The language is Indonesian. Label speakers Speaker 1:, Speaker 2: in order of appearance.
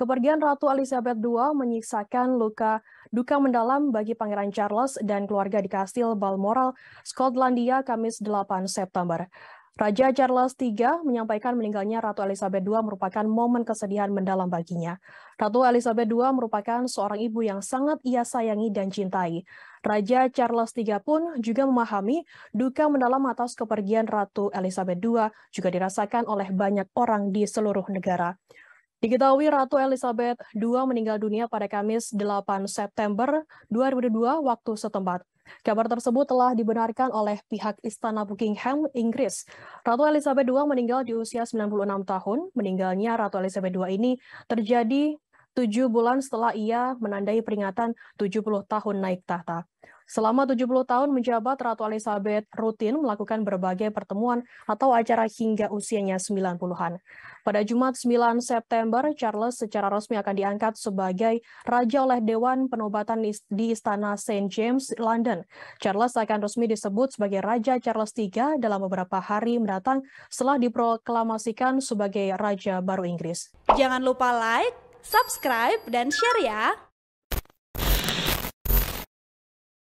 Speaker 1: Kepergian Ratu Elizabeth II menyisakan duka mendalam bagi Pangeran Charles dan keluarga di Kastil Balmoral, Skotlandia, Kamis 8 September. Raja Charles III menyampaikan meninggalnya Ratu Elizabeth II merupakan momen kesedihan mendalam baginya. Ratu Elizabeth II merupakan seorang ibu yang sangat ia sayangi dan cintai. Raja Charles III pun juga memahami duka mendalam atas kepergian Ratu Elizabeth II juga dirasakan oleh banyak orang di seluruh negara. Diketahui Ratu Elizabeth II meninggal dunia pada Kamis 8 September 2022 waktu setempat. Kabar tersebut telah dibenarkan oleh pihak Istana Buckingham, Inggris. Ratu Elizabeth II meninggal di usia 96 tahun. Meninggalnya Ratu Elizabeth II ini terjadi 7 bulan setelah ia menandai peringatan 70 tahun naik tahta. Selama 70 tahun menjabat, Ratu Elizabeth rutin melakukan berbagai pertemuan atau acara hingga usianya 90-an. Pada Jumat 9 September, Charles secara resmi akan diangkat sebagai Raja oleh Dewan Penobatan di Istana St. James, London. Charles akan resmi disebut sebagai Raja Charles III dalam beberapa hari mendatang setelah diproklamasikan sebagai Raja baru Inggris.
Speaker 2: Jangan lupa like, subscribe, dan share ya!